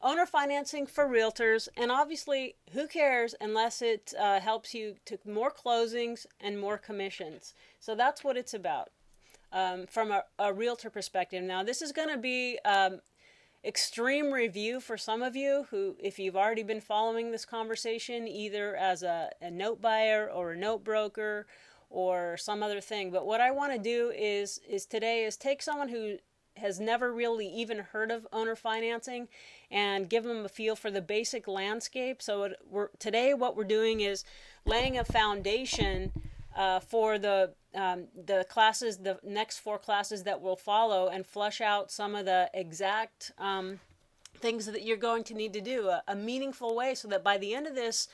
owner financing for realtors, and obviously, who cares unless it helps you to more closings and more commissions. So that's what it's about from a realtor perspective. Now, this is going to be extreme review for some of you who, if you've already been following this conversation, either as a note buyer or a note broker or some other thing. But what I want to do is today is take someone who has never really even heard of owner financing and give them a feel for the basic landscape. So today what we're doing is laying a foundation for the classes, the next 4 classes that will follow, and flesh out some of the exact things that you're going to need to do a meaningful way, so that by the end of this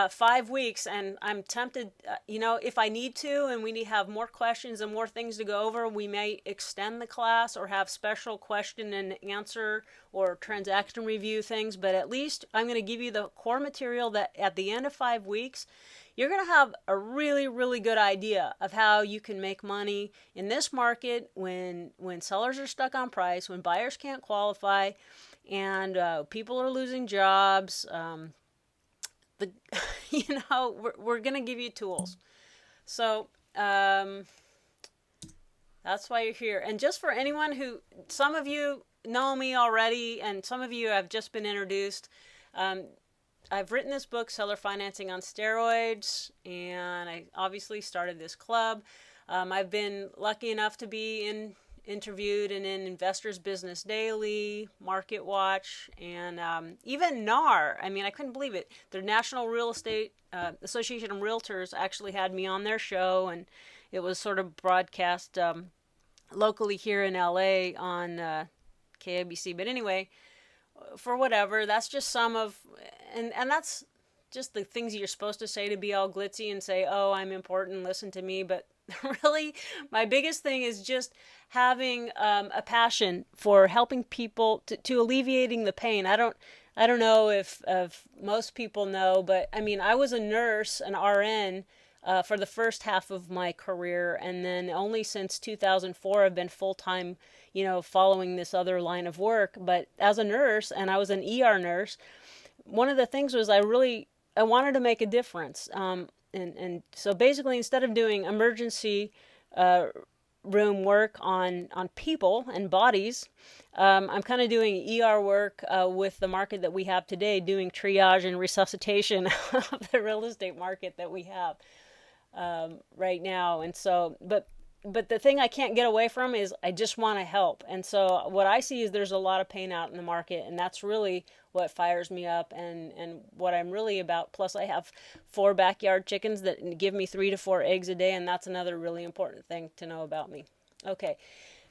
5 weeks, and I'm tempted, if I need to and we need to have more questions and more things to go over, we may extend the class or have special question and answer or transaction review things. But at least I'm going to give you the core material that at the end of 5 weeks, you're going to have a really, really good idea of how you can make money in this market when sellers are stuck on price, when buyers can't qualify, and people are losing jobs. We're going to give you tools. So that's why you're here. And just for anyone who, some of you know me already, and some of you have just been introduced. I've written this book, Seller Financing on Steroids, and I obviously started this club. I've been lucky enough to be interviewed in Investors Business Daily, Market Watch, and even NAR. I mean, I couldn't believe it. The National Real Estate Association of Realtors actually had me on their show, and it was sort of broadcast locally here in LA on KABC. But anyway, for whatever, that's just some of, and that's just the things you're supposed to say to be all glitzy and say, oh, I'm important, listen to me. But really, my biggest thing is just having a passion for helping people to alleviating the pain. I don't know if most people know, but I mean, I was a nurse, an RN, for the first half of my career, and then only since 2004 I've been full-time, following this other line of work. But as a nurse, and I was an ER nurse, one of the things was I wanted to make a difference. And so basically, instead of doing emergency room work on people and bodies, I'm kind of doing ER work with the market that we have today, doing triage and resuscitation of the real estate market that we have right now. And so, but the thing I can't get away from is I just want to help. And so what I see is there's a lot of pain out in the market, and that's really what fires me up and what I'm really about. Plus, I have 4 backyard chickens that give me 3 to 4 eggs a day, and that's another really important thing to know about me. Okay,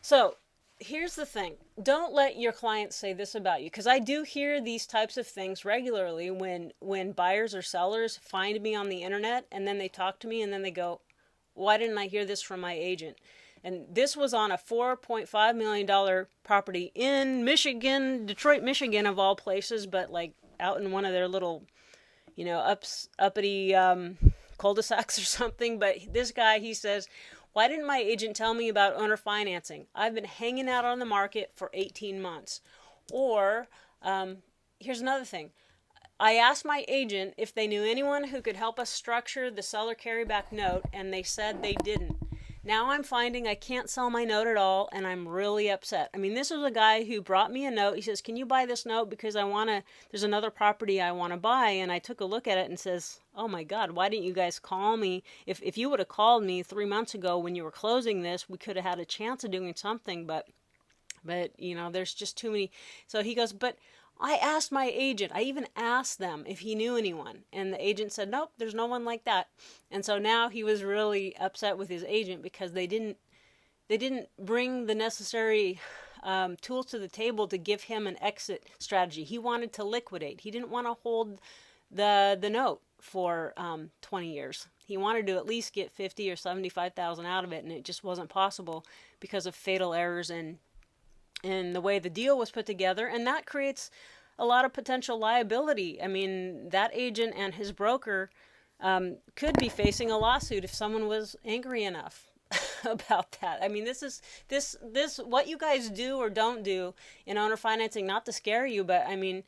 so here's the thing. Don't let your clients say this about you, because I do hear these types of things regularly when buyers or sellers find me on the internet, and then they talk to me, and then they go, why didn't I hear this from my agent? And this was on a $4.5 million property in Michigan, Detroit, Michigan, of all places, but like out in one of their little, uppity cul-de-sacs or something. But this guy, he says, why didn't my agent tell me about owner financing? I've been hanging out on the market for 18 months. Or here's another thing. I asked my agent if they knew anyone who could help us structure the seller carryback note, and they said they didn't. Now I'm finding I can't sell my note at all, and I'm really upset. I mean, this was a guy who brought me a note. He says, can you buy this note because there's another property I want to buy. And I took a look at it and says, oh my God, why didn't you guys call me? If you would have called me 3 months ago when you were closing this, we could have had a chance of doing something, but there's just too many. So he goes, but I asked my agent, I even asked them if he knew anyone, and the agent said, nope, there's no one like that. And so now he was really upset with his agent because they didn't bring the necessary tools to the table to give him an exit strategy. He wanted to liquidate. He didn't want to hold the note for 20 years. He wanted to at least get 50 or 75,000 out of it, and it just wasn't possible because of fatal errors in the way the deal was put together, and that creates a lot of potential liability. I mean, that agent and his broker could be facing a lawsuit if someone was angry enough. about that. I mean, this what you guys do or don't do in owner financing, not to scare you, but I mean,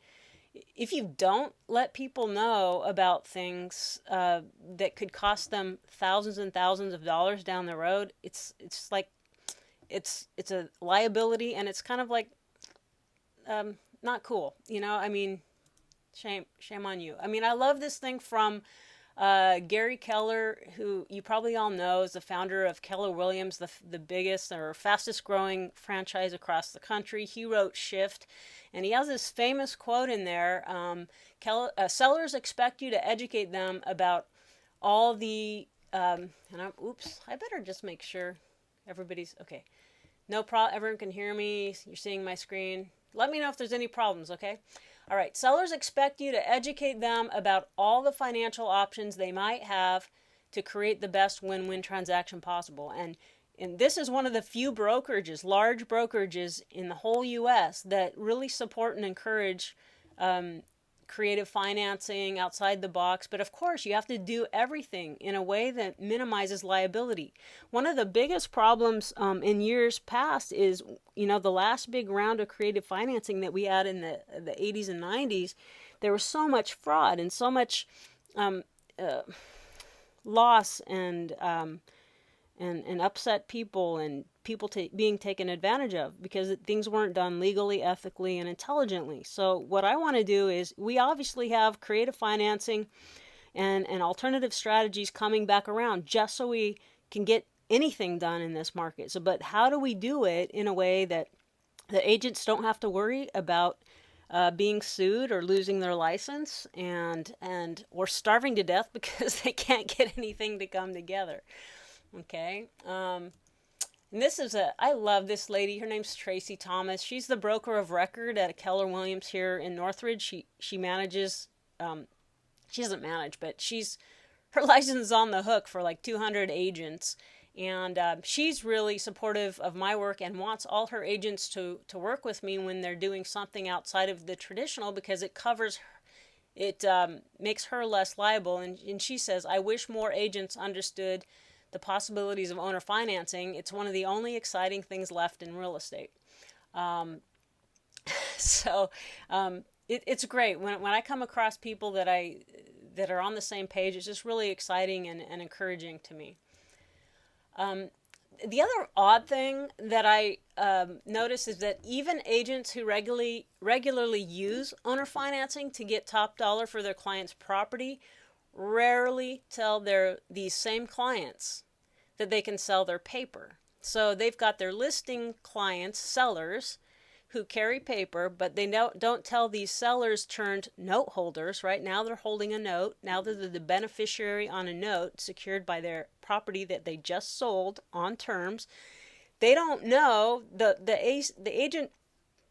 if you don't let people know about things that could cost them thousands and thousands of dollars down the road, it's like it's a liability, and it's kind of like not cool. I mean, shame on you. I mean, I love this thing from Gary Keller, who you probably all know is the founder of Keller Williams, the biggest or fastest growing franchise across the country. He wrote Shift, and he has this famous quote in there: sellers expect you to educate them about all the I better just make sure everybody's okay. No problem. Everyone can hear me. You're seeing my screen. Let me know if there's any problems, okay? All right. Sellers expect you to educate them about all the financial options they might have to create the best win-win transaction possible. And this is one of the few brokerages, large brokerages in the whole U.S. that really support and encourage creative financing outside the box. But of course, you have to do everything in a way that minimizes liability. One of the biggest problems in years past is, the last big round of creative financing that we had in the 80s and 90s, there was so much fraud and so much loss and upset people and people being taken advantage of because things weren't done legally, ethically, and intelligently. So what I want to do is, we obviously have creative financing and alternative strategies coming back around just so we can get anything done in this market. So, but how do we do it in a way that the agents don't have to worry about being sued or losing their license and or starving to death because they can't get anything to come together? Okay. And this is I love this lady. Her name's Tracy Thomas. She's the broker of record at Keller Williams here in Northridge. She manages, she doesn't manage, but her license is on the hook for like 200 agents. And she's really supportive of my work and wants all her agents to work with me when they're doing something outside of the traditional, because it covers it makes her less liable. And she says, I wish more agents understood the possibilities of owner financing. It's one of the only exciting things left in real estate. It's great when I come across people that are on the same page. It's just really exciting and encouraging to me. The other odd thing that I notice is that even agents who regularly use owner financing to get top dollar for their client's property rarely tell these same clients that they can sell their paper. So they've got their listing clients, sellers, who carry paper, but they don't tell these sellers turned note holders. Right now they're holding a note. Now they're the beneficiary on a note secured by their property that they just sold on terms. They don't know, the agent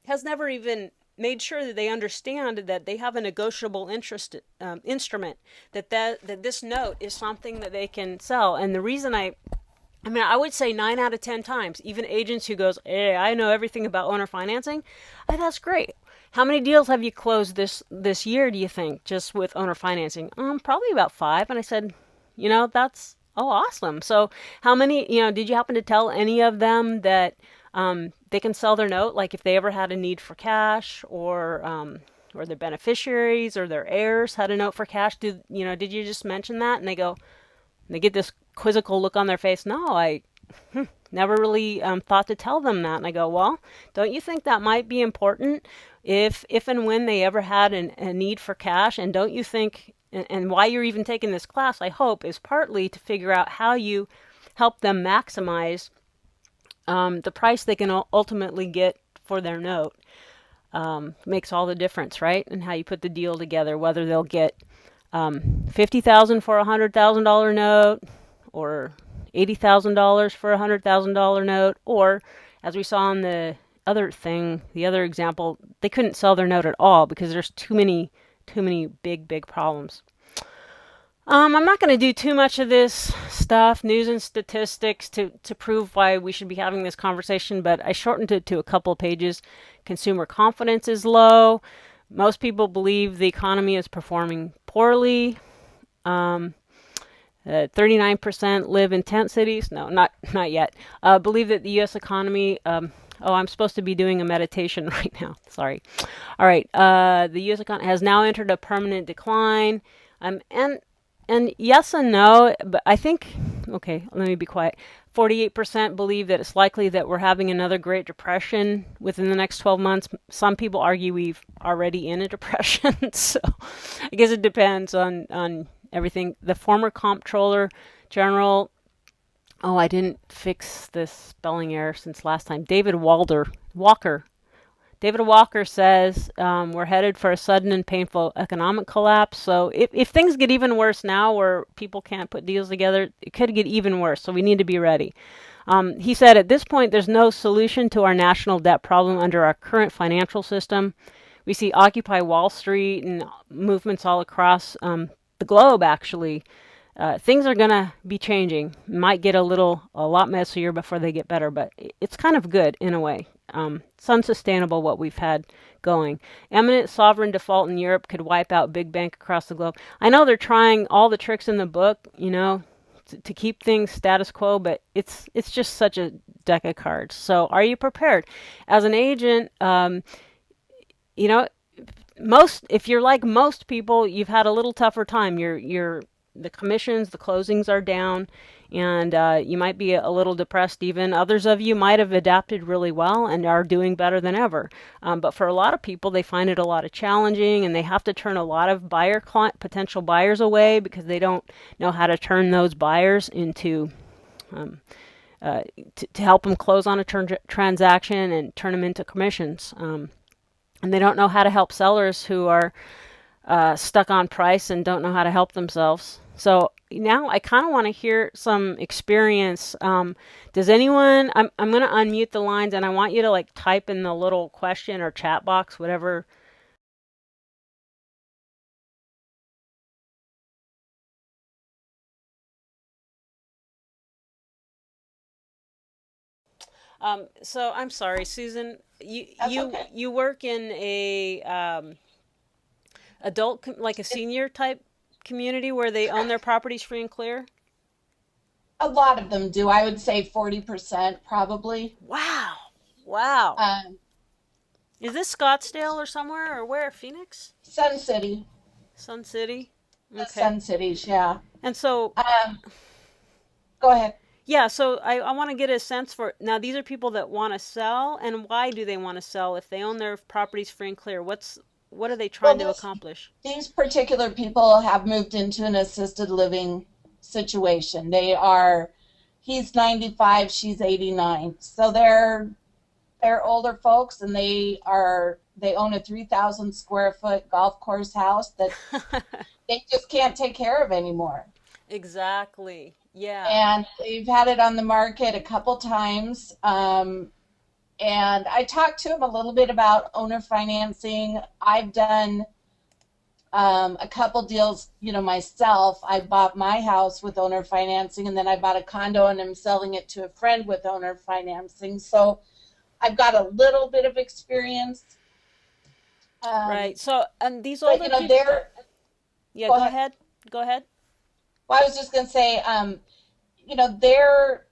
has never even made sure that they understand that they have a negotiable instrument, that this note is something that they can sell. And the reason I would say 9 out of 10 times, even agents who goes, hey, I know everything about owner financing, that's great. How many deals have you closed this year, do you think, just with owner financing? Probably about 5. And I said, that's awesome. So how many, did you happen to tell any of them that they can sell their note, like if they ever had a need for cash, or their beneficiaries or their heirs had a note for cash? Did you just mention that? And they get this quizzical look on their face. No, I never really thought to tell them that. And I go, well, don't you think that might be important if and when they ever had a need for cash? And don't you think, and why you're even taking this class, I hope, is partly to figure out how you help them maximize the price they can ultimately get for their note. Makes all the difference, right? And how you put the deal together, whether they'll get $50,000 for a $100,000 note, or $80,000 for a $100,000 note, or, as we saw in the other example, they couldn't sell their note at all because there's too many big problems. I'm not going to do too much of this stuff, news and statistics, to prove why we should be having this conversation, but I shortened it to a couple of pages. Consumer confidence is low. Most people believe the economy is performing poorly. 39% live in tent cities. No, not yet. Believe that the U.S. economy. Oh, I'm supposed to be doing a meditation right now. Sorry. All right. The U.S. economy has now entered a permanent decline. And yes and no, but I think. Okay, let me be quiet. 48% believe that it's likely that we're having another Great Depression within the next 12 months. Some people argue we've already in a depression. So I guess it depends on everything. The former comptroller general, oh, I didn't fix this spelling error since last time. Walker. David Walker says we're headed for a sudden and painful economic collapse. So if things get even worse now, where people can't put deals together, it could get even worse. So we need to be ready. He said, at this point, there's no solution to our national debt problem under our current financial system. We see Occupy Wall Street and movements all across the globe, actually. Things are going to be changing. Might get a lot messier before they get better, but it's kind of good in a way. It's unsustainable what we've had going. Imminent sovereign default in Europe could wipe out big bank across the globe. I know they're trying all the tricks in the book, to keep things status quo, but it's just such a deck of cards. So are you prepared? As an agent, if you're like most people, you've had a little tougher time. The commissions, the closings are down, and you might be a little depressed even. Others of you might have adapted really well and are doing better than ever. But for a lot of people, they find it a lot of challenging, and they have to turn a lot of potential buyers away because they don't know how to turn those buyers into to help them close on a transaction and turn them into commissions. And they don't know how to help sellers who are stuck on price and don't know how to help themselves. So now I kind of want to hear some experience. Does anyone, I'm going to unmute the lines, and I want you to type in the little question or chat box, whatever. So I'm sorry, Susan, Okay. you work in a like a senior type community where they own their Correct. properties free and clear? A lot of them do. I would say 40% probably. Wow. Wow. Um, Is this Scottsdale or somewhere, or where? Phoenix? Sun City, Sun City? the Okay. Sun Cities, yeah. And so, Um, Go ahead. yeah, so I want to get a sense for now, these are people that want to sell, and why do they want to sell if they own their properties free and clear? What are they Well, trying to accomplish? these particular people have moved into an assisted living situation. He's 95, she's 89. So they're older folks, and they own a 3,000 square foot golf course house that they just can't take care of anymore. Exactly. Yeah. And they've had it on the market a couple times. And I talked to him a little bit about owner financing. I've done a couple deals, myself. I bought my house with owner financing, and then I bought a condo and I'm selling it to a friend with owner financing. So I've got a little bit of experience. Um, Right. So, and these but older people, yeah, go go ahead. ahead. Go ahead. Well, I was just going to say, their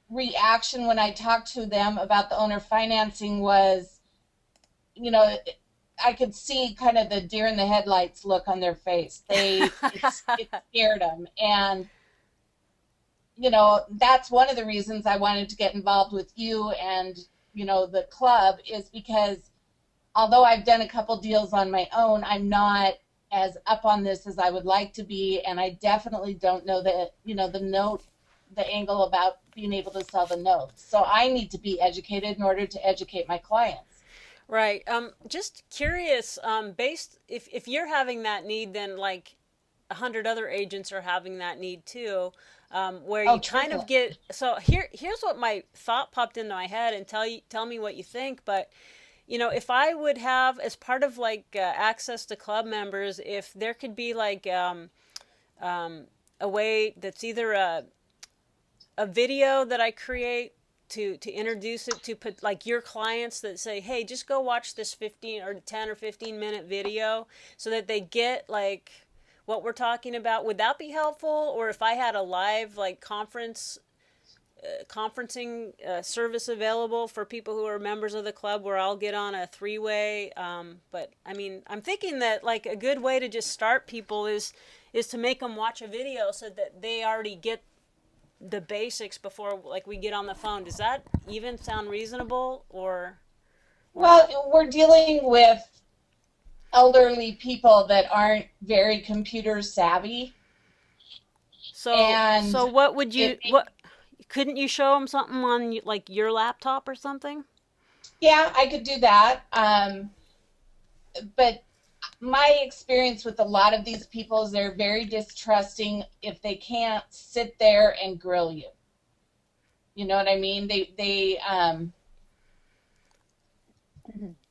reaction when I talked to them about the owner financing was, you know, I could see kind of the deer in the headlights look on their face. It scared them, and that's one of the reasons I wanted to get involved with you and the club is because although I've done a couple deals on my own, I'm not as up on this as I would like to be, and I definitely don't know the angle about being able to sell the notes. So I need to be educated in order to educate my clients. Right. Just curious, based if you're having that need, then like 100 other agents are having that need too, where Oh, you kind of triple. get. So here's what my thought popped into my head, and tell me what you think. But if I would have as part of like access to club members, if there could be like a way that's either a video that I create to introduce it to put like your clients that say, hey, just go watch this 15 or 10 or 15 minute video so that they get like what we're talking about, would that be helpful? Or if I had a live like conferencing service available for people who are members of the club where I'll get on a three-way. But I mean, I'm thinking that like a good way to just start people is to make them watch a video so that they already get the basics before like we get on the phone. Does that even sound reasonable or not? Well, we're dealing with elderly people that aren't very computer savvy, So and what would it you what couldn't you show them something on like your laptop or something? yeah, I could do that. But my experience with a lot of these people is they're very distrusting if they can't sit there and grill you. You know what I mean?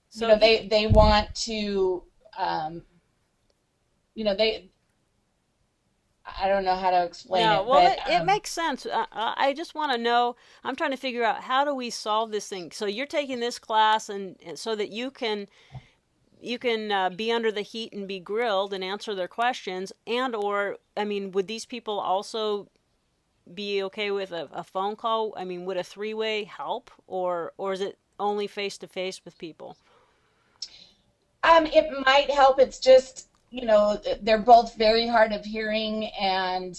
So They want to, um, they, I don't know how to explain no, it, well, but it makes sense. I just want to know. I'm trying to figure out how do we solve this thing. So you're taking this class, and so that you can be under the heat and be grilled and answer their questions, and or I mean, would these people also be okay with a phone call? I mean, would a three-way help, or is it only face to face with people? it might help. It's just, they're both very hard of hearing, and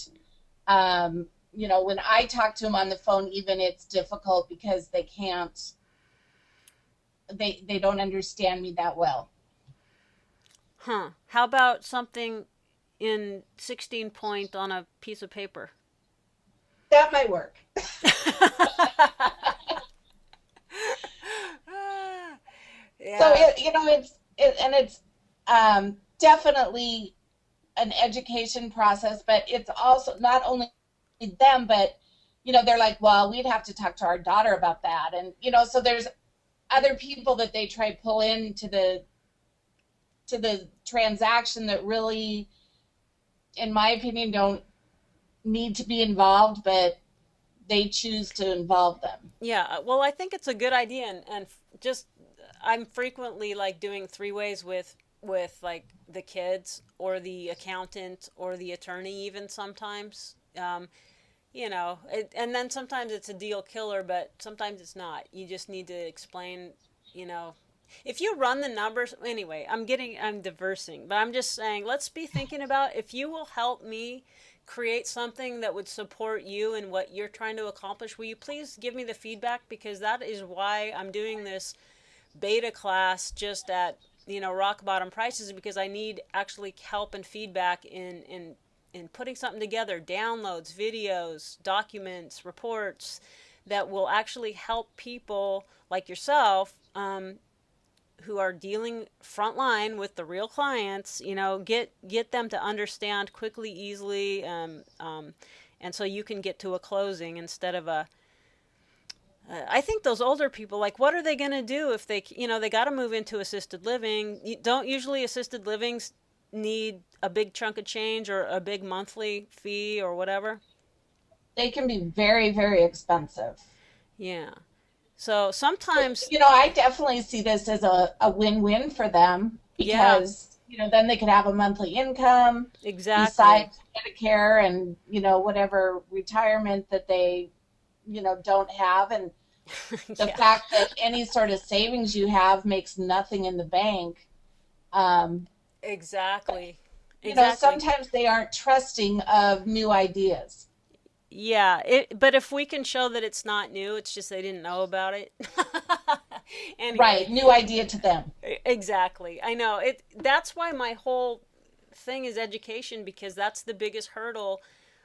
when I talk to them on the phone, even it's difficult because they don't understand me that well. Huh? How about something in 16 point on a piece of paper? That might work. So Yeah. it's definitely an education process, but it's also not only them, but they're like, well, we'd have to talk to our daughter about that, and so there's other people that they try to pull into the transaction that really, in my opinion, don't need to be involved, but they choose to involve them. Yeah, well, I think it's a good idea, and just I'm frequently like doing three ways with like the kids or the accountant or the attorney even sometimes. And then sometimes it's a deal killer, but sometimes it's not. You just need to explain, you know, if you run the numbers anyway. I'm diversing, but I'm just saying let's be thinking about if you will help me create something that would support you and what you're trying to accomplish. Will you please give me the feedback, because that is why I'm doing this beta class just at rock bottom prices, because I need actually help and feedback in putting something together, downloads, videos, documents, reports that will actually help people like yourself, who are dealing frontline with the real clients, get them to understand quickly, easily, and so you can get to a closing instead of a. I think those older people, like, what are they going to do if they got to move into assisted living? Don't usually assisted livings need a big chunk of change or a big monthly fee or whatever? They can be very, very expensive. Yeah. So So, sometimes, I definitely see this as a win-win for them yeah, because, then they could have a monthly income exactly. besides Medicare and, whatever retirement that they, don't have. And the Yeah, fact that any sort of savings you have makes nothing in the bank. Um, exactly. Exactly. Sometimes they aren't trusting of new ideas. Yeah, but if we can show that it's not new, it's just they didn't know about it. Anyway, Right, new idea to them. exactly. I know it. That's why my whole thing is education, because that's the biggest hurdle.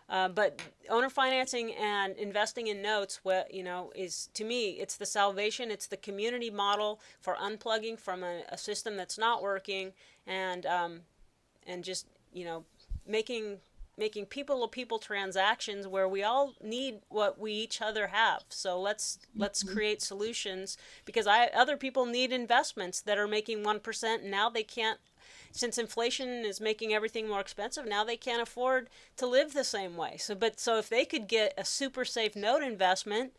But owner financing and investing in notes, what is, to me, it's the salvation. It's the community model for unplugging from a system that's not working, and just making making people to people transactions where we all need what we each other have. So let's Mhm. create solutions, because other people need investments that are making 1%, and now they can't, since inflation is making everything more expensive, now they can't afford to live the same way. So if they could get a super safe note investment,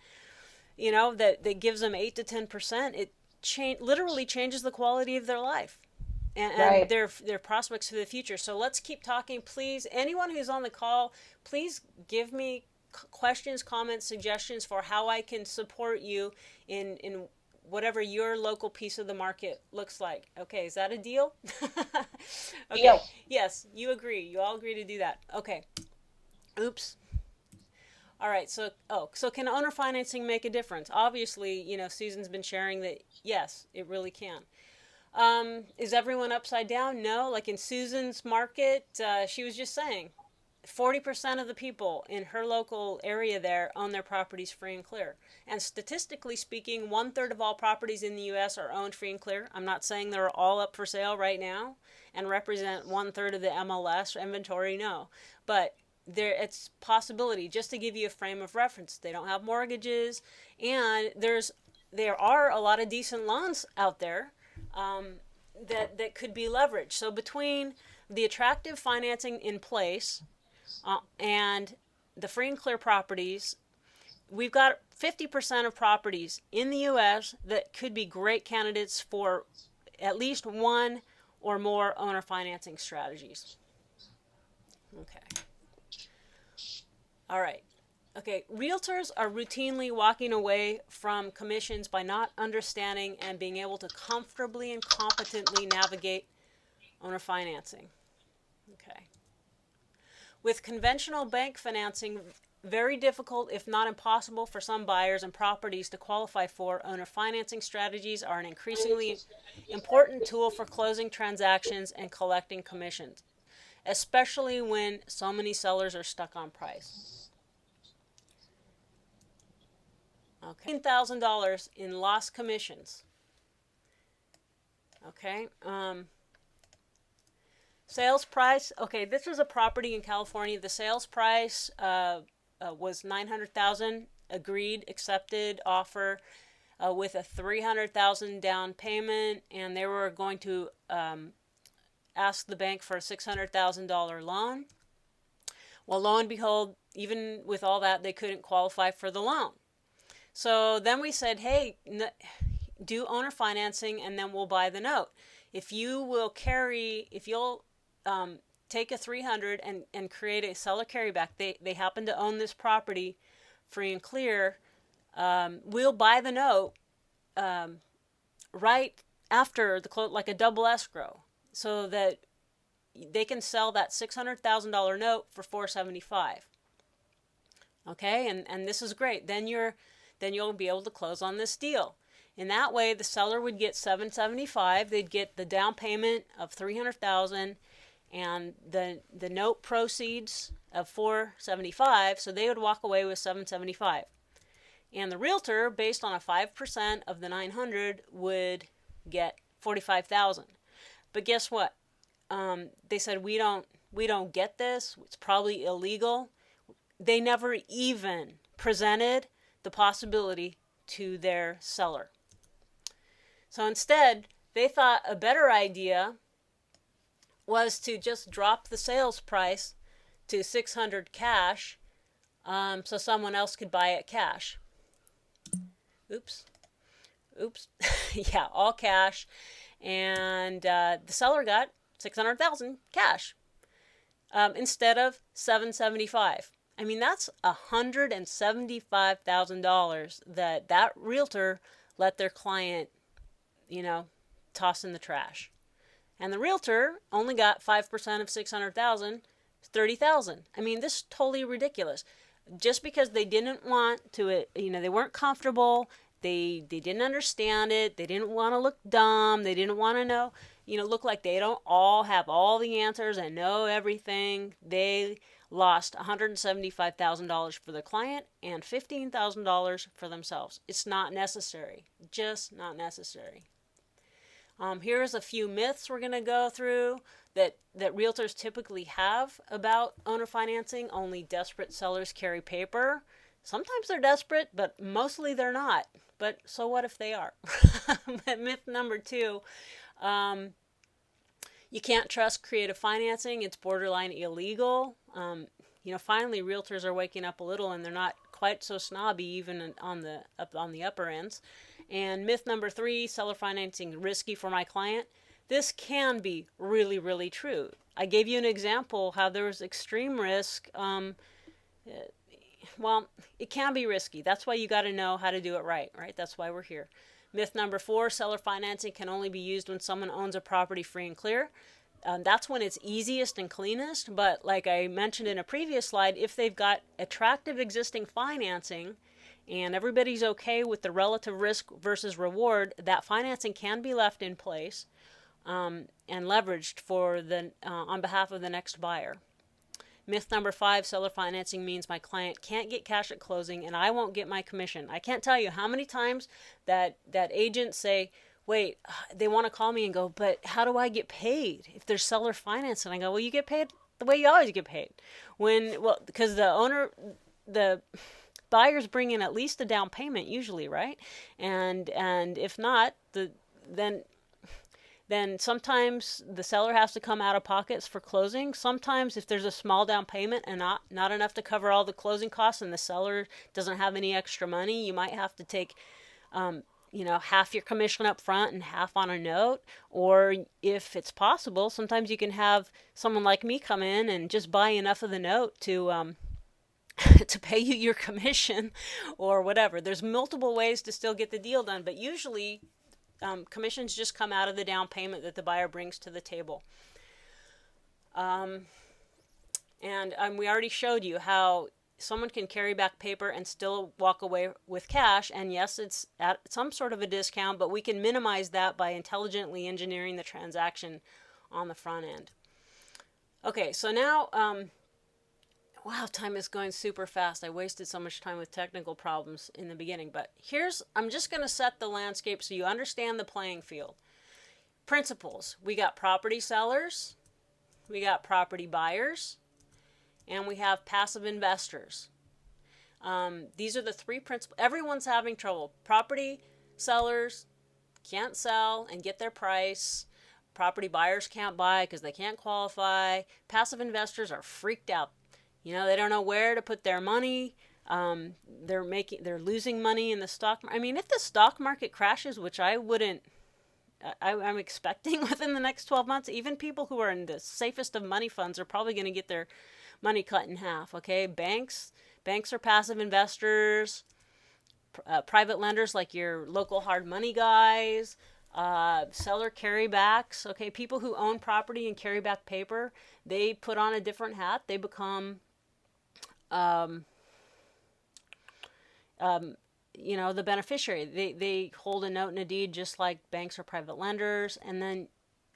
that gives them 8 to 10%, it literally changes the quality of their life. and Right. their prospects for the future. So let's keep talking, please. Anyone who's on the call, please give me questions, comments, suggestions for how I can support you in whatever your local piece of the market looks like. Okay, is that a deal? Okay. Deal. Yes, you agree. You all agree to do that. Okay. Oops. All right. So can owner financing make a difference? Obviously, Susan's been sharing that yes, it really can. Is everyone upside down? No. Like in Susan's market, she was just saying 40% of the people in her local area there own their properties free and clear. And statistically speaking, 1/3 of all properties in the U.S. are owned free and clear. I'm not saying they're all up for sale right now and represent 1/3 of the MLS inventory, no. But it's possibility, just to give you a frame of reference. They don't have mortgages, and there are a lot of decent loans out there that could be leveraged. So between the attractive financing in place and the free and clear properties, we've got 50% of properties in the U.S. that could be great candidates for at least one or more owner financing strategies. Okay. All right. Okay, realtors are routinely walking away from commissions by not understanding and being able to comfortably and competently navigate owner financing. Okay. With conventional bank financing, very difficult, if not impossible, for some buyers and properties to qualify for, owner financing strategies are an increasingly important tool for closing transactions and collecting commissions, especially when so many sellers are stuck on price. Okay, $15,000 in lost commissions. Okay, sales price. Okay, this was a property in California. The sales price was $900,000. Agreed, accepted offer with a $300,000 down payment, and they were going to ask the bank for a $600,000 loan. Well, lo and behold, even with all that, they couldn't qualify for the loan. So then we said, hey, do owner financing and then we'll buy the note. If you'll take a $300,000 and create a seller carryback, they happen to own this property free and clear, we'll buy the note right after the close, like a double escrow, so that they can sell that $600,000 note for $475,000. Okay, and this is great. Then you'll be able to close on this deal. In that way, the seller would get $775,000. They'd get the down payment of $300,000 and the note proceeds of $475,000. So they would walk away with $775,000. And the realtor, based on a 5% of the $900,000, would get $45,000. But guess what? They said we don't get this. It's probably illegal. They never even presented the possibility to their seller. So instead, they thought a better idea was to just drop the sales price to $600,000 cash, so someone else could buy it cash. Oops. Yeah, all cash, and the seller got $600,000 cash instead of $775,000. I mean, that's $175,000 that realtor let their client, toss in the trash. And the realtor only got 5% of $600,000, $30,000. I mean, this is totally ridiculous. Just because they didn't want to, they weren't comfortable, they didn't understand it, they didn't want to look dumb, they didn't want to know, look like they don't all have all the answers and know everything. They lost $175,000 for the client and $15,000 for themselves. It's not necessary. Just not necessary. Here's a few myths we're going to go through that realtors typically have about owner financing. Only desperate sellers carry paper. Sometimes they're desperate, but mostly they're not. But so what if they are? Myth number 2, you can't trust creative financing. It's borderline illegal. Finally, realtors are waking up a little, and they're not quite so snobby, even on the upper ends. And myth number 3, seller financing risky for my client. this can be really, really true. I gave you an example how there was extreme risk. Well, it can be risky. That's why you got to know how to do it right? That's why we're here. Myth number 4, seller financing can only be used when someone owns a property free and clear. That's when it's easiest and cleanest. But like I mentioned in a previous slide, if they've got attractive existing financing and everybody's okay with the relative risk versus reward, that financing can be left in place and leveraged for on behalf of the next buyer. Myth number 5, seller financing means my client can't get cash at closing and I won't get my commission. I can't tell you how many times that agents say, wait, they want to call me and go, but how do I get paid if there's seller finance? And I go, well, you get paid the way you always get paid. Because the buyers bring in at least a down payment usually, right? And if not, then sometimes the seller has to come out of pockets for closing. Sometimes if there's a small down payment and not enough to cover all the closing costs and the seller doesn't have any extra money, you might have to take half your commission up front and half on a note. Or if it's possible, sometimes you can have someone like me come in and just buy enough of the note to to pay you your commission or whatever. There's multiple ways to still get the deal done, but usually commissions just come out of the down payment that the buyer brings to the table. And we already showed you how someone can carry back paper and still walk away with cash. And yes, it's at some sort of a discount, but we can minimize that by intelligently engineering the transaction on the front end. Okay, so now, wow, time is going super fast. I wasted so much time with technical problems in the beginning, but I'm just going to set the landscape so you understand the playing field. Principles. We got property sellers, we got property buyers, and we have passive investors. These are the 3 principles. Everyone's having trouble. Property sellers can't sell and get their price. Property buyers can't buy because they can't qualify. Passive investors are freaked out. They don't know where to put their money. They're losing money in the stock. I mean, if the stock market crashes, which I'm expecting within the next 12 months, even people who are in the safest of money funds are probably going to get their money cut in half. Okay, banks are passive investors. Private lenders like your local hard money guys. Seller carrybacks. Okay, people who own property and carry back paper, they put on a different hat. They become the beneficiary. They hold a note and a deed just like banks or private lenders. And then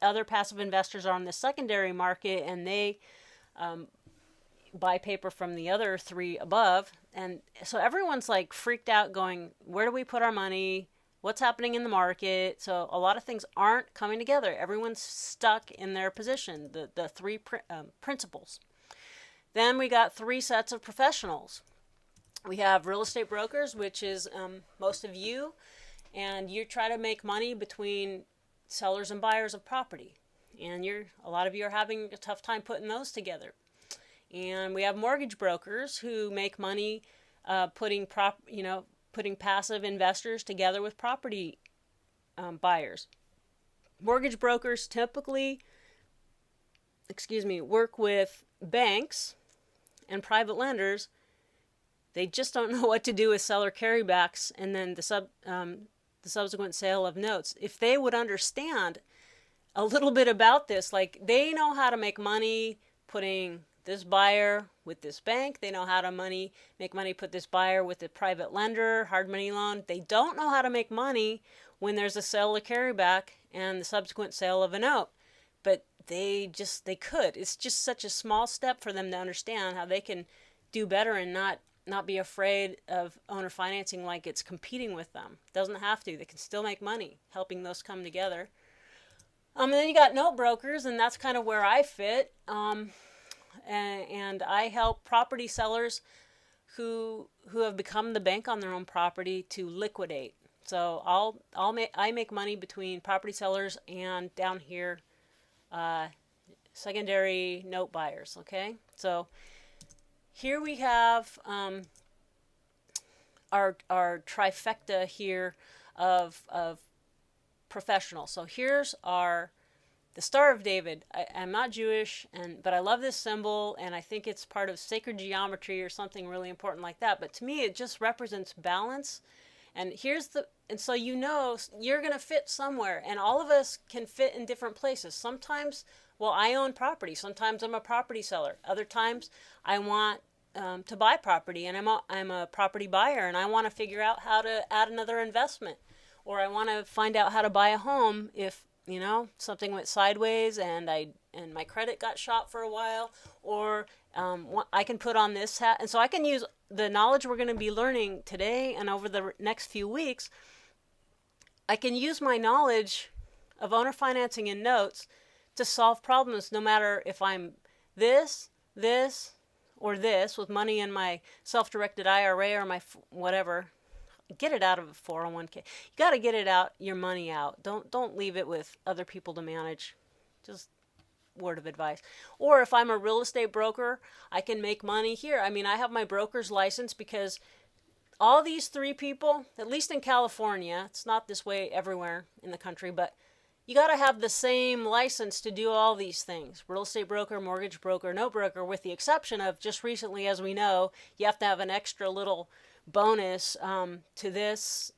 other passive investors are on the secondary market and they buy paper from the other 3 above. And so everyone's like freaked out going, where do we put our money? What's happening in the market? So a lot of things aren't coming together. Everyone's stuck in their position, the 3 principles. Then we got 3 sets of professionals. We have real estate brokers, which is most of you, and you try to make money between sellers and buyers of property. And a lot of you are having a tough time putting those together. And we have mortgage brokers who make money putting passive investors together with property buyers. Mortgage brokers typically, work with banks and private lenders. They just don't know what to do with seller carrybacks and then the subsequent sale of notes. If they would understand a little bit about this, like they know how to make money putting this buyer with this bank. They know how to make money put this buyer with a private lender, hard money loan. They don't know how to make money when there's a sale of carryback and the subsequent sale of a note. But they could. It's just such a small step for them to understand how they can do better and not be afraid of owner financing like it's competing with them. Doesn't have to. They can still make money helping those come together. And then you got note brokers, and that's kind of where I fit. And I help property sellers who have become the bank on their own property to liquidate. So I make money between property sellers and down here secondary note buyers. Okay, so here we have our trifecta here of professionals. So here's our the Star of David. I'm not Jewish, but I love this symbol, and I think it's part of sacred geometry or something really important like that. But to me, it just represents balance. And so you're going to fit somewhere, and all of us can fit in different places. Sometimes, well, I own property. Sometimes I'm a property seller. Other times, I want to buy property, and I'm a property buyer, and I want to figure out how to add another investment, or I want to find out how to buy a home if something went sideways and my credit got shot for a while, or I can put on this hat, and so I can use the knowledge we're going to be learning today and over the next few weeks. I can use my knowledge of owner financing and notes to solve problems, no matter if I'm this, or this, with money in my self-directed IRA or my whatever. Get it out of a 401k. You got to get your money out. Don't leave it with other people to manage. Just word of advice. Or if I'm a real estate broker, I can make money here. I mean, I have my broker's license because all these three people, at least in California, it's not this way everywhere in the country, but you got to have the same license to do all these things. Real estate broker, mortgage broker, note broker, with the exception of just recently, as we know, you have to have an extra little bonus to this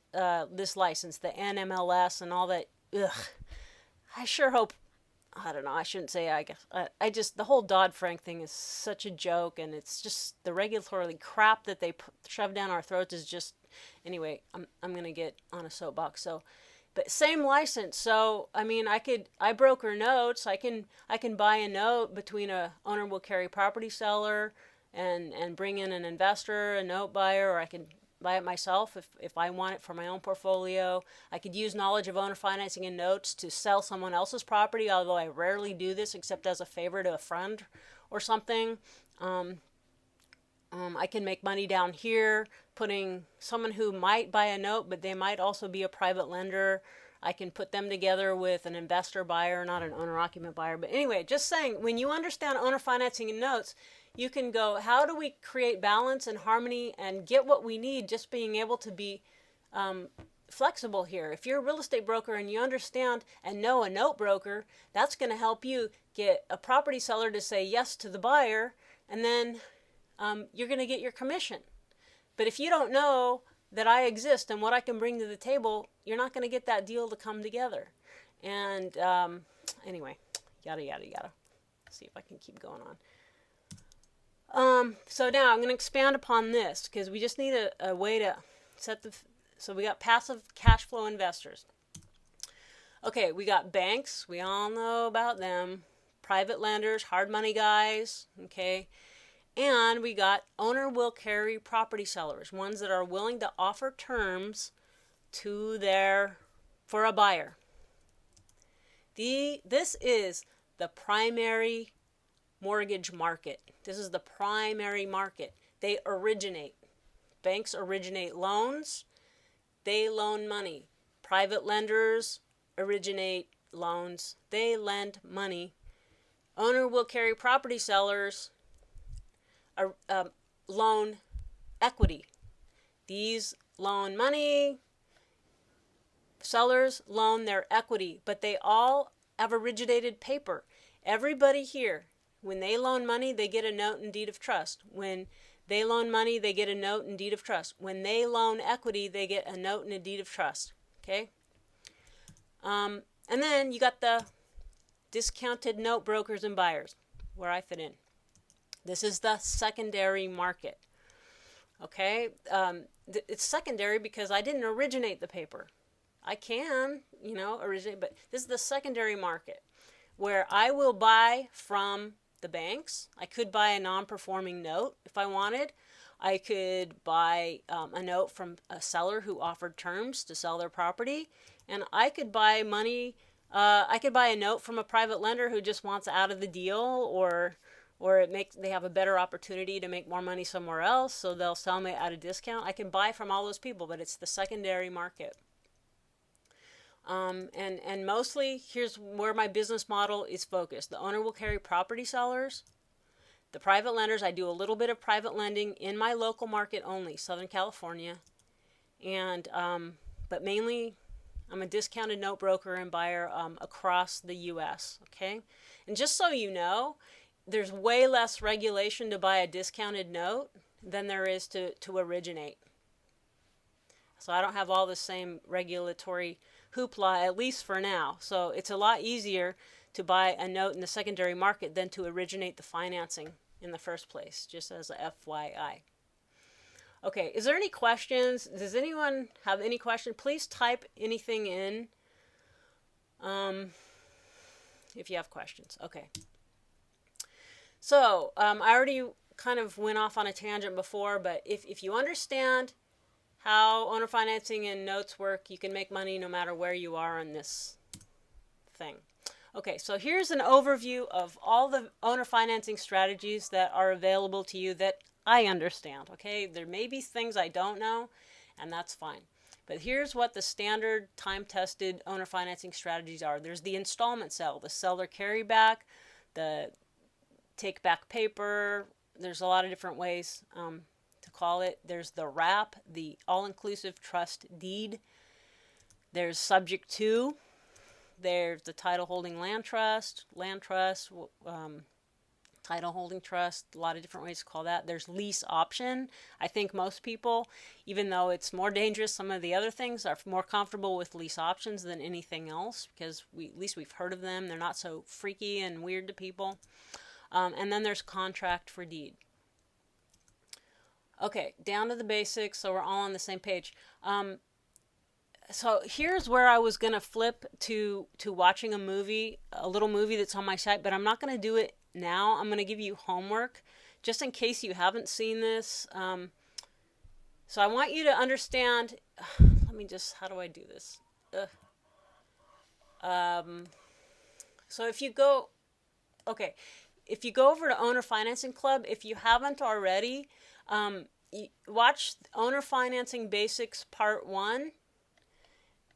license, the NMLS and all that. Ugh. I sure hope, I don't know, I shouldn't say, I guess, I just, the whole Dodd-Frank thing is such a joke, and it's just the regulatory crap that they shove down our throats is just, anyway, I'm going to get on a soapbox. So, but same license. So, I mean, I broker notes. I can buy a note between a owner will carry property seller and bring in an investor, a note buyer, or I can buy it myself if I want it for my own portfolio. I could use knowledge of owner financing and notes to sell someone else's property, although I rarely do this except as a favor to a friend or something. I can make money down here putting someone who might buy a note, but they might also be a private lender. I can put them together with an investor buyer, not an owner-occupant buyer. But anyway, just saying, when you understand owner financing and notes, you can go, how do we create balance and harmony and get what we need, just being able to be flexible here. If you're a real estate broker and you understand and know a note broker, that's going to help you get a property seller to say yes to the buyer, and then you're going to get your commission. But if you don't know that I exist and what I can bring to the table, you're not going to get that deal to come together. And anyway, yada, yada, yada. Let's see if I can keep going on. So now I'm going to expand upon this because we just need a way to set so we got passive cash flow investors. Okay, we got banks. We all know about them. Private lenders, hard money guys. Okay. And we got owner will carry property sellers, ones that are willing to offer terms for a buyer. This is the primary mortgage market. This is the primary market. They originate. Banks originate loans. They loan money. Private lenders originate loans. They lend money. Owner will carry property sellers loan equity. These loan money. Sellers loan their equity, but they all have originated paper. Everybody here, when they loan money, they get a note and deed of trust. When they loan money, they get a note and deed of trust. When they loan equity, they get a note and a deed of trust. Okay? And then you got the discounted note brokers and buyers, where I fit in. This is the secondary market. Okay? It's secondary because I didn't originate the paper. I can, originate, but this is the secondary market where I will buy from the banks. I could buy a non-performing note if I wanted. I could buy a note from a seller who offered terms to sell their property. And I could buy money. I could buy a note from a private lender who just wants out of the deal, or they have a better opportunity to make more money somewhere else, so they'll sell me at a discount. I can buy from all those people, but it's the secondary market. And mostly, here's where my business model is focused. The owner will carry property sellers. The private lenders, I do a little bit of private lending in my local market only, Southern California. And, but mainly, I'm a discounted note broker and buyer across the U.S., okay? And just so you know, there's way less regulation to buy a discounted note than there is to originate. So I don't have all the same regulatory hoopla, at least for now. So it's a lot easier to buy a note in the secondary market than to originate the financing in the first place, just as a FYI. Okay, is there any questions? Does anyone have any question? Please type anything in if you have questions. Okay. So I already kind of went off on a tangent before, but if you understand how owner financing and notes work, you can make money no matter where you are on this thing. Okay, so here's an overview of all the owner financing strategies that are available to you that I understand, okay? There may be things I don't know, and that's fine. But here's what the standard time-tested owner financing strategies are. There's the installment sale, the seller carryback, the take back paper. There's a lot of different ways to call it. There's the wrap, the all-inclusive trust deed. There's subject to. There's the title holding land trust, title holding trust, a lot of different ways to call that. There's lease option. I think most people, even though it's more dangerous, some of the other things are more comfortable with lease options than anything else because at least we've heard of them. They're not so freaky and weird to people. And then there's contract for deed. Okay, down to the basics so we're all on the same page. So here's where I was going to flip to watching a movie, a little movie that's on my site, but I'm not going to do it now. I'm going to give you homework just in case you haven't seen this. So I want you to understand, let me just, how do I do this? So if you go, okay, if you go over to Owner Financing Club, if you haven't already, watch Owner Financing Basics Part 1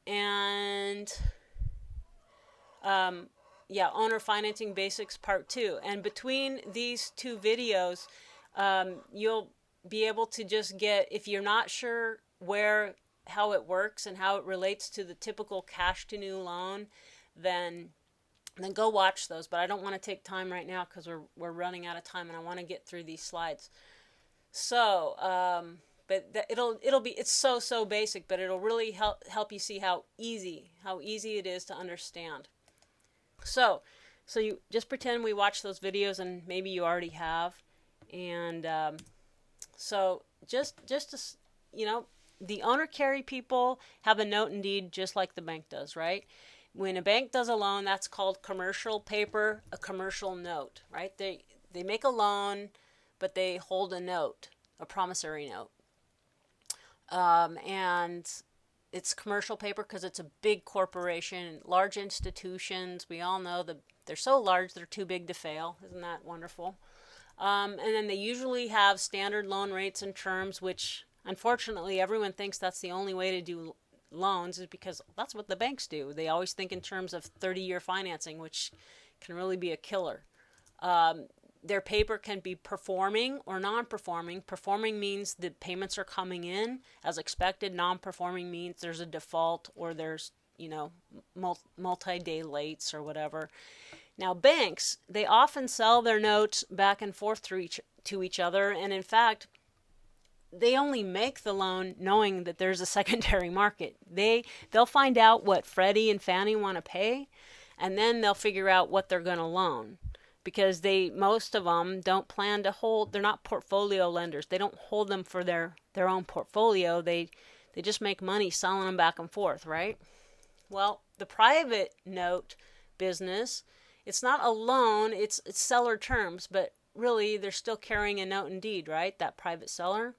and Owner Financing Basics Part 2. And between these two videos, you'll be able to just get, if you're not sure how it works and how it relates to the typical cash to new loan, then go watch those. But I don't want to take time right now because we're running out of time and I want to get through these slides. So, but it's so basic, but it'll really help you see how easy it is to understand. So you just pretend we watch those videos, and maybe you already have, and so just to, the owner carry people have a note and deed just like the bank does, right? When a bank does a loan, that's called commercial paper, a commercial note, right? They make a loan, but they hold a note, a promissory note. And it's commercial paper because it's a big corporation, large institutions. We all know they're so large they're too big to fail. Isn't that wonderful? And then they usually have standard loan rates and terms, which unfortunately everyone thinks that's the only way to do loans, is because that's what the banks do. They always think in terms of 30-year financing, which can really be a killer. Their paper can be performing or non-performing. Performing means the payments are coming in as expected. Non-performing means there's a default or there's, multi-day lates or whatever. Now, banks, they often sell their notes back and forth to each other. And in fact, they only make the loan knowing that there's a secondary market. They'll find out what Freddie and Fannie want to pay, and then they'll figure out what they're going to loan. Because most of them don't plan to hold, they're not portfolio lenders. They don't hold them for their own portfolio. They just make money selling them back and forth, right? Well, the private note business, it's not a loan, it's seller terms, but really they're still carrying a note and deed, right? That private seller.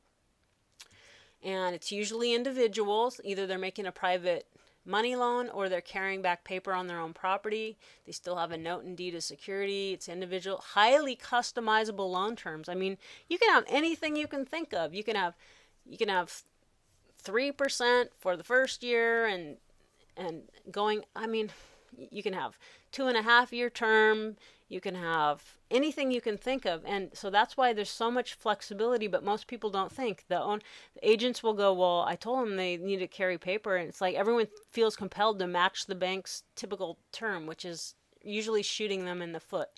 And it's usually individuals. Either they're making a private money loan or they're carrying back paper on their own property. They still have a note and deed as security. It's individual, highly customizable loan terms. I mean, you can have anything you can think of. You can have 3% for the first year and going, I mean, you can have 2.5 year term. You can have anything you can think of. And so that's why there's so much flexibility, but most people don't think. The agents will go, well, I told them they need to carry paper. And it's like everyone feels compelled to match the bank's typical term, which is usually shooting them in the foot.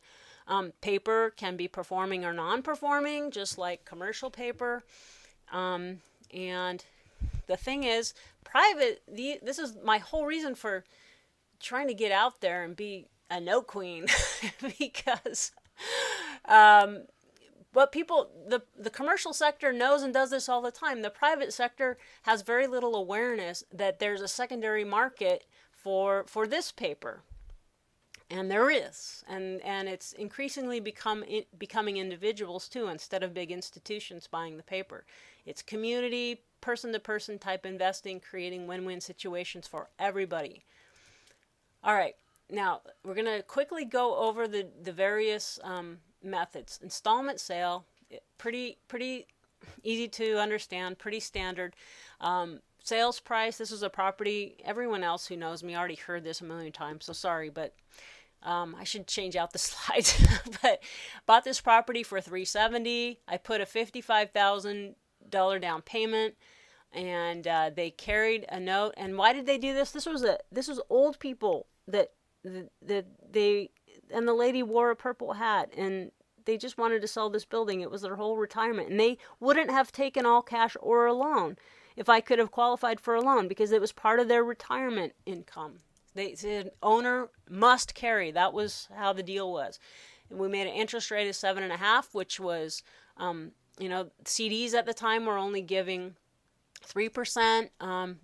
Paper can be performing or non-performing, just like commercial paper. And the thing is, this is my whole reason for trying to get out there and be a no queen because but people, the commercial sector knows and does this all the time. The private sector has very little awareness that there's a secondary market for this paper. And there is, and it's increasingly becoming individuals too, instead of big institutions buying the paper. It's community, person-to-person type investing, creating win-win situations for everybody. All right, now we're going to quickly go over the various methods. Installment sale, pretty easy to understand, pretty standard. Sales price, this is a property, everyone else who knows me already heard this a million times, so sorry, but I should change out the slides. But bought this property for $370,000. I put a $55,000 down payment, and they carried a note. And why did they do this? This was old people that they, and the lady wore a purple hat, and they just wanted to sell this building. It was their whole retirement, and they wouldn't have taken all cash or a loan if I could have qualified for a loan, because it was part of their retirement income. They said owner must carry. That was how the deal was. And we made an interest rate of 7.5%, which was, CDs at the time were only giving 3%.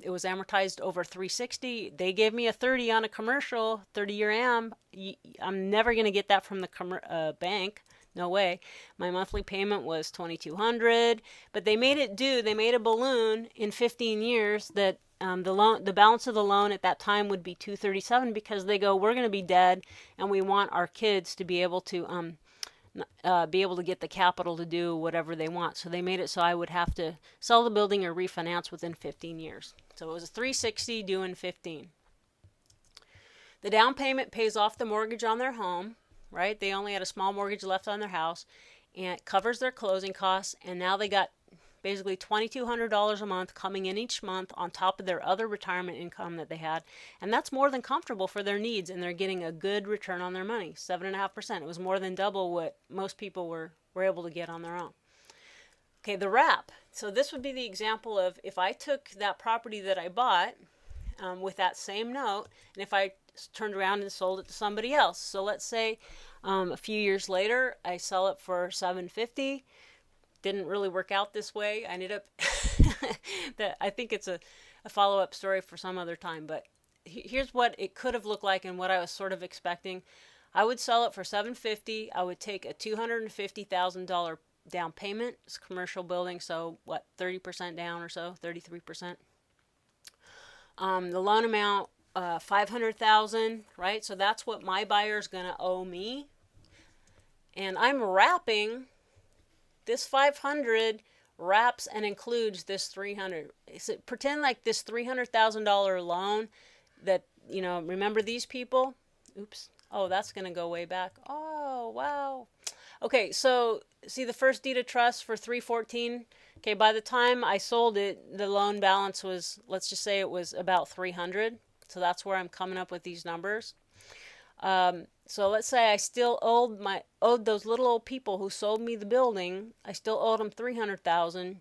It was amortized over 360. They gave me a 30 on a commercial 30-year AM. I'm never going to get that from the bank. No way. My monthly payment was $2,200, but they made it due. They made a balloon in 15 years that the balance of the loan at that time would be $237, because they go, we're going to be dead, and we want our kids to be able to get the capital to do whatever they want. So they made it so I would have to sell the building or refinance within 15 years. So it was a $360 due in 15. The down payment pays off the mortgage on their home, right? They only had a small mortgage left on their house, and it covers their closing costs, and now they got basically $2,200 a month coming in each month on top of their other retirement income that they had. And that's more than comfortable for their needs, and they're getting a good return on their money, 7.5%. It was more than double what most people were able to get on their own. Okay, the wrap. So this would be the example of if I took that property that I bought with that same note, and if I turned around and sold it to somebody else. So let's say a few years later, I sell it for $750. Didn't really work out this way. I ended up I think it's a follow-up story for some other time, but here's what it could have looked like and what I was sort of expecting. I would sell it for $750. I would take a $250,000 down payment. It's a commercial building, so 30% down or so, 33%. The loan amount, $500,000, right? So that's what my buyer is going to owe me. And I'm wrapping this $500 wraps and includes this $300. So pretend like this $300,000 loan that, remember these people? Oops. Oh, that's going to go way back. Oh, wow. Okay, so see the first deed of trust for $314. Okay, by the time I sold it, the loan balance was, let's just say it was about $300. So that's where I'm coming up with these numbers. So let's say I still owed those little old people who sold me the building. I still owed them $300,000.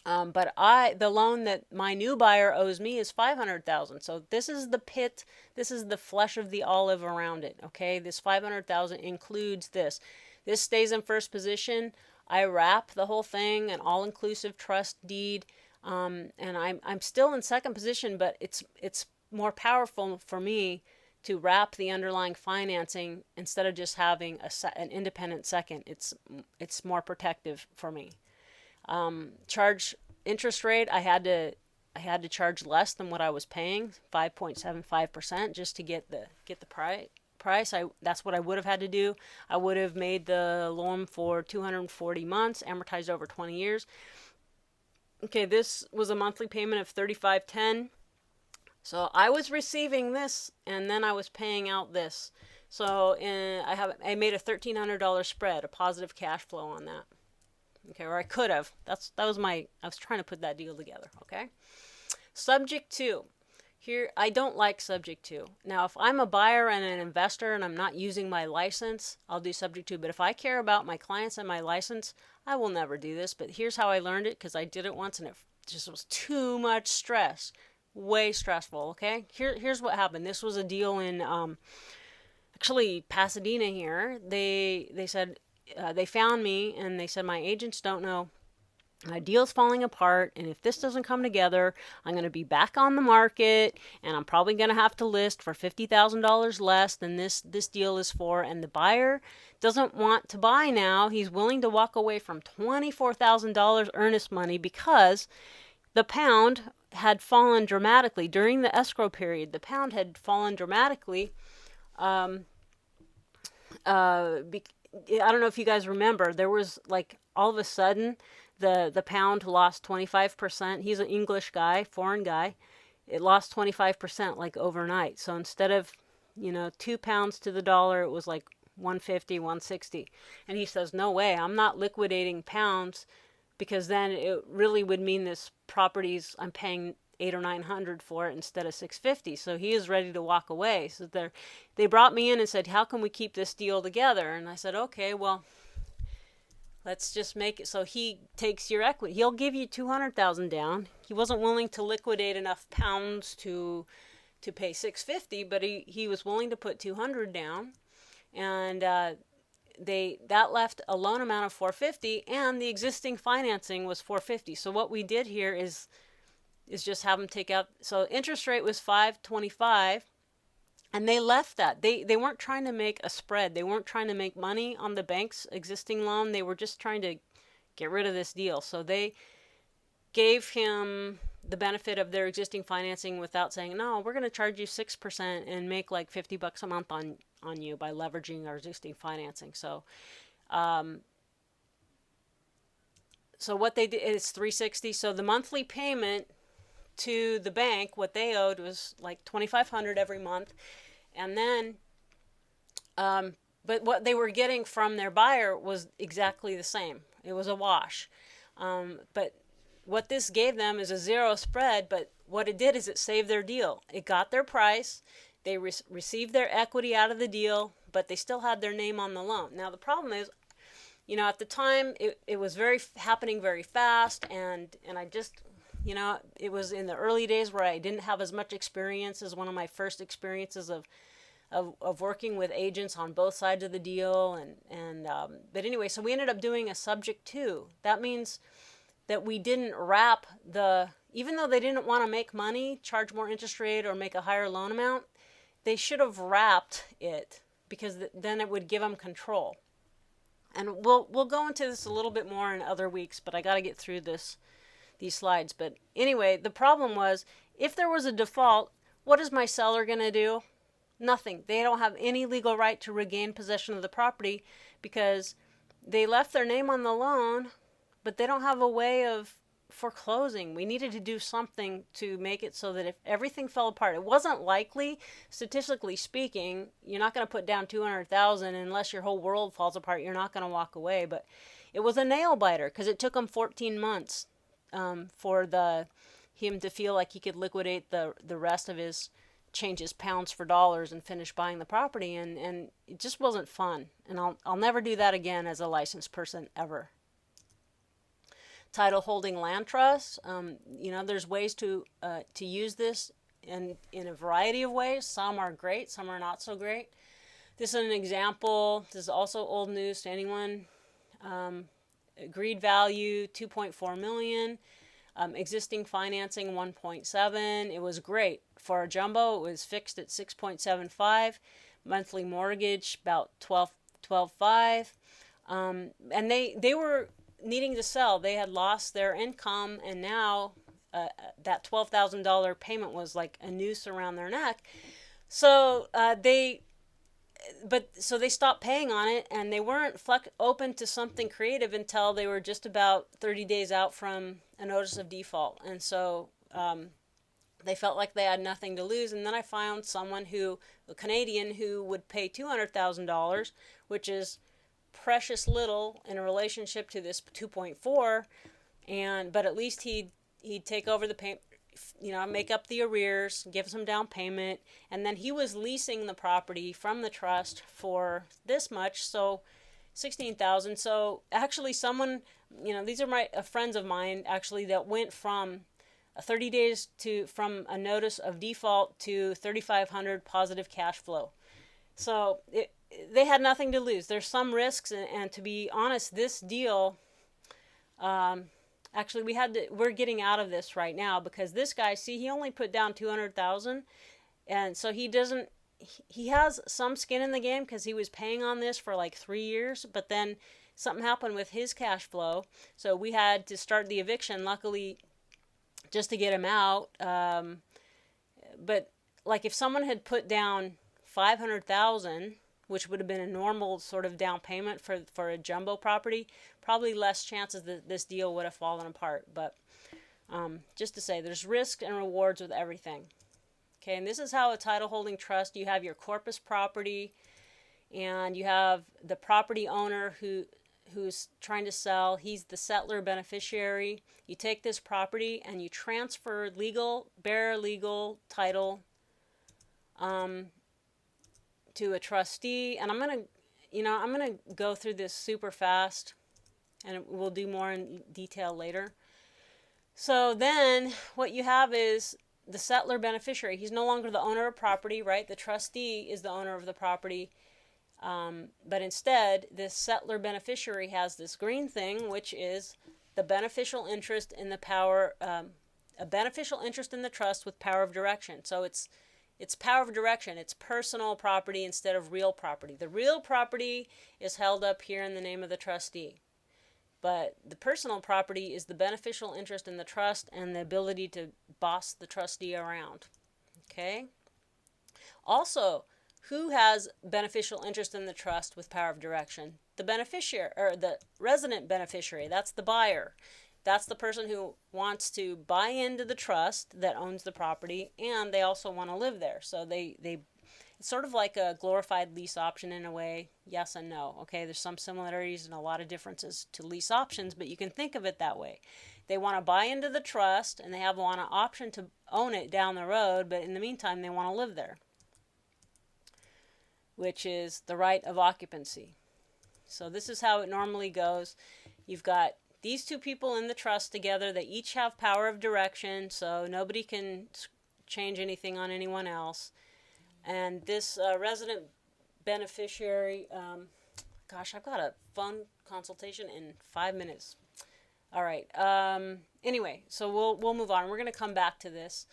But the loan that my new buyer owes me is $500,000. So this is the pit. This is the flesh of the olive around it. Okay, this $500,000 includes this. This stays in first position. I wrap the whole thing, an all-inclusive trust deed, and I'm still in second position, but it's more powerful for me to wrap the underlying financing instead of just having an independent second. It's more protective for me. Charge interest rate, I had to charge less than what I was paying, 5.75%, just to get the price. That's what I would have had to do. I would have made the loan for 240 months, amortized over 20 years. Okay, this was a monthly payment of $35.10. So I was receiving this, and then I was paying out this. So I made a $1,300 spread, a positive cash flow on that. Okay, or I could have. That was I was trying to put that deal together. Okay. Subject to. Here, I don't like subject to. Now, if I'm a buyer and an investor and I'm not using my license, I'll do subject to. But if I care about my clients and my license, I will never do this. But here's how I learned it, because I did it once and it just was too much stress. Way stressful, okay? Here's what happened. This was a deal in actually Pasadena here. They said they found me and they said my agents don't know. My deal's falling apart, and if this doesn't come together, I'm going to be back on the market, and I'm probably going to have to list for $50,000 less than this deal is for. And the buyer doesn't want to buy now. He's willing to walk away from $24,000 earnest money because the pound had fallen dramatically during the escrow period. The pound had fallen dramatically. I don't know if you guys remember, there was like all of a sudden the pound lost 25%. He's an English guy, foreign guy. It lost 25% like overnight. So instead of, £2 to the dollar, it was like 150, 160. And he says, no way, I'm not liquidating pounds, because then it really would mean this property's, I'm paying 800 or 900 for it instead of 650. So he is ready to walk away. So they brought me in and said, how can we keep this deal together? And I said, okay, well, let's just make it so he takes your equity. He'll give you 200,000 down. He wasn't willing to liquidate enough pounds to pay 650, but he was willing to put 200 down, and that left a loan amount of 450, and the existing financing was 450. So what we did here is just have them take out. So interest rate was 525. And they left that. They weren't trying to make a spread. They weren't trying to make money on the bank's existing loan. They were just trying to get rid of this deal. So they gave him the benefit of their existing financing without saying, no, we're going to charge you 6% and make like $50 a month on you by leveraging our existing financing. So what they did is 360. So the monthly payment to the bank, what they owed was like $2,500 every month. And then but what they were getting from their buyer was exactly the same. It was a wash. But what this gave them is a zero spread, but what it did is it saved their deal. It got their price. They received their equity out of the deal, but they still had their name on the loan. Now the problem is, at the time it was happening very fast, and I just, it was in the early days where I didn't have as much experience as one of my first experiences of working with agents on both sides of the deal. But anyway, so we ended up doing a subject to. That means that we didn't wrap even though they didn't want to make money, charge more interest rate, or make a higher loan amount, they should have wrapped it, because then it would give them control. And we'll go into this a little bit more in other weeks, but I got to get through these slides. But anyway, the problem was, if there was a default, what is my seller going to do? Nothing. They don't have any legal right to regain possession of the property, because they left their name on the loan, but they don't have a way of foreclosing. We needed to do something to make it so that if everything fell apart, it wasn't likely, statistically speaking, you're not going to put down 200,000 unless your whole world falls apart. You're not going to walk away. But it was a nail biter, because it took them 14 months for him to feel like he could liquidate the rest of change his pounds for dollars and finish buying the property, and it just wasn't fun. And I'll never do that again as a licensed person, ever. Title holding land trust. There's ways to use this in a variety of ways. Some are great, some are not so great. This is an example. This is also old news to anyone. Agreed value $2.4 million. Existing financing 1.7. It was great for a jumbo. It was fixed at 6.75. Monthly mortgage about 12.5. And they were needing to sell. They had lost their income, and now that $12,000 payment was like a noose around their neck. So they stopped paying on it, and they weren't open to something creative until they were just about 30 days out from a notice of default. And so then They felt like they had nothing to lose, and then I found someone who, a Canadian, who would pay $200,000, which is precious little in a relationship to this 2.4, but at least he'd take over the pay, make up the arrears, give some down payment, and then he was leasing the property from the trust for this much, so 16,000. So actually, someone, these are my friends of mine actually that went from 30 days from a notice of default to 3,500 positive cash flow. So they had nothing to lose. There's some risks, and to be honest, this deal, actually, we're getting out of this right now because this guy, see, he only put down 200,000, and so he has some skin in the game because he was paying on this for like 3 years, but then something happened with his cash flow, so we had to start the eviction. Luckily, just to get him out. But like if someone had put down 500,000, which would have been a normal sort of down payment for a jumbo property, probably less chances that this deal would have fallen apart. But just to say, there's risk and rewards with everything. Okay, and this is how a title holding trust, you have your corpus property, and you have the property owner who's trying to sell. He's the settler beneficiary. You take this property and you transfer bare legal title to a trustee. And I'm gonna go through this super fast, and we'll do more in detail later. So then what you have is the settler beneficiary. He's no longer the owner of property, right? The trustee is the owner of the property. But instead, this settler beneficiary has this green thing, which is the beneficial interest in a beneficial interest in the trust with power of direction. So it's power of direction. It's personal property instead of real property. The real property is held up here in the name of the trustee. But the personal property is the beneficial interest in the trust and the ability to boss the trustee around. Okay? Also, who has beneficial interest in the trust with power of direction? The beneficiary, or the resident beneficiary. That's the buyer. That's the person who wants to buy into the trust that owns the property, and they also want to live there. So it's sort of like a glorified lease option in a way, yes and no. Okay, there's some similarities and a lot of differences to lease options, but you can think of it that way. They want to buy into the trust, and they want an option to own it down the road, but in the meantime, they want to live there, which is the right of occupancy. So this is how it normally goes. You've got these two people in the trust together. They each have power of direction, so nobody can change anything on anyone else. And this resident beneficiary, I've got a phone consultation in 5 minutes. All right. Anyway, so we'll move on. We're going to come back to this.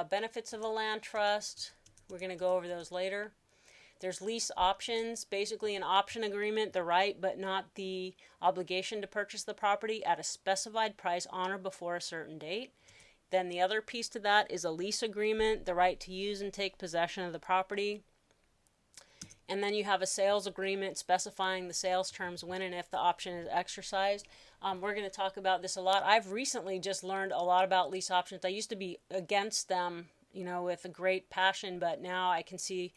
Benefits of a land trust. We're going to go over those later. There's lease options, basically an option agreement, the right but not the obligation to purchase the property at a specified price on or before a certain date. Then the other piece to that is a lease agreement, the right to use and take possession of the property. And then you have a sales agreement specifying the sales terms when and if the option is exercised. We're going to talk about this a lot. I've recently just learned a lot about lease options. I used to be against them, with a great passion, but now I can see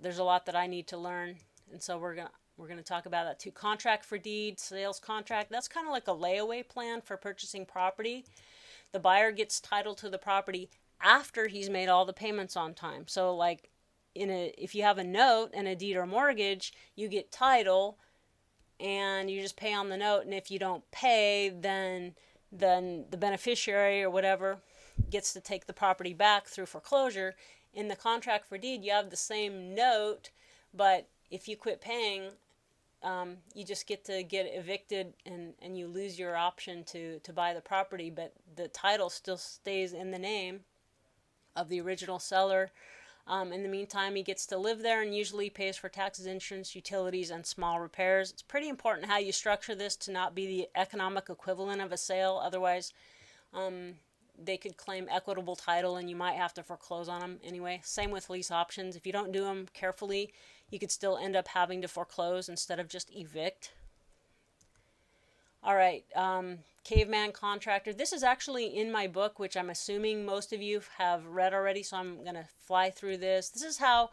there's a lot that I need to learn, and so we're gonna talk about that too. Contract for deed, sales contract. That's kind of like a layaway plan for purchasing property. The buyer gets title to the property after he's made all the payments on time. So like if you have a note and a deed or mortgage, you get title and you just pay on the note, and if you don't pay, then the beneficiary or whatever gets to take the property back through foreclosure. In the contract for deed, you have the same note, but if you quit paying, you just get evicted, and you lose your option to buy the property, but the title still stays in the name of the original seller. In the meantime, he gets to live there and usually pays for taxes, insurance, utilities, and small repairs. It's pretty important how you structure this to not be the economic equivalent of a sale. Otherwise, they could claim equitable title, and you might have to foreclose on them anyway. Same with lease options. If you don't do them carefully, you could still end up having to foreclose instead of just evict. All right, caveman contractor. This is actually in my book, which I'm assuming most of you have read already, so I'm going to fly through this. This is how,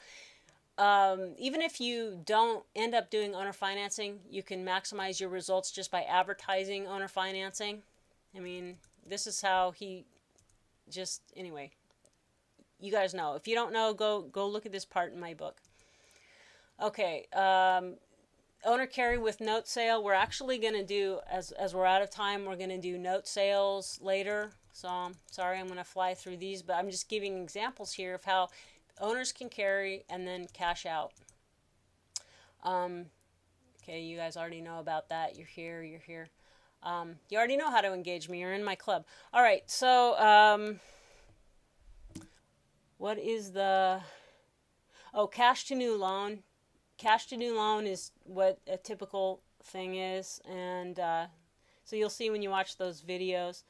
even if you don't end up doing owner financing, you can maximize your results just by advertising owner financing. I mean, this is how he just, anyway, you guys know. If you don't know, go look at this part in my book. Okay, owner carry with note sale. We're actually going to do, as we're out of time, we're going to do note sales later. So I'm sorry, I'm going to fly through these, but I'm just giving examples here of how owners can carry and then cash out. Okay, you guys already know about that. You're here, you're here. You already know how to engage me. You're in my club. All right, so what is the... Oh, cash to new loan. Cash to new loan is what a typical thing is, and so you'll see when you watch those videos.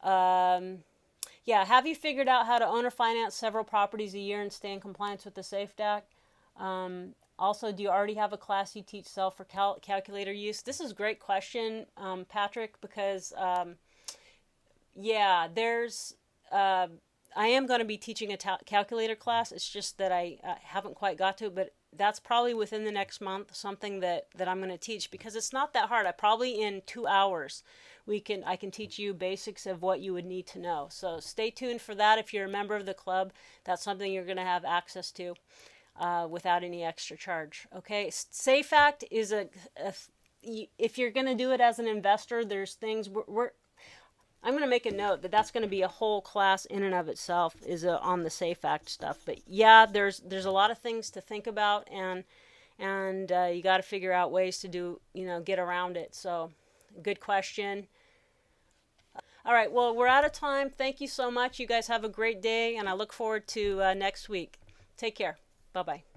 Yeah, have you figured out how to owner finance several properties a year and stay in compliance with the SAFE Act? Also, do you already have a class you teach self for calculator use? This is a great question, Patrick, because yeah, there's I am going to be teaching a calculator class. It's just that I haven't quite got to it, but that's probably within the next month, something that I'm going to teach, because it's not that hard. I probably in 2 hours I can teach you basics of what you would need to know. So stay tuned for that. If you're a member of the club, that's something you're going to have access to without any extra charge. Okay, SAFE Act is if you're going to do it as an investor, there's things I'm going to make a note that that's going to be a whole class in and of itself, is on the SAFE Act stuff. But yeah, there's a lot of things to think about, and you got to figure out ways to do, get around it. So good question. All right, well, we're out of time. Thank you so much. You guys have a great day, and I look forward to next week. Take care. Bye-bye.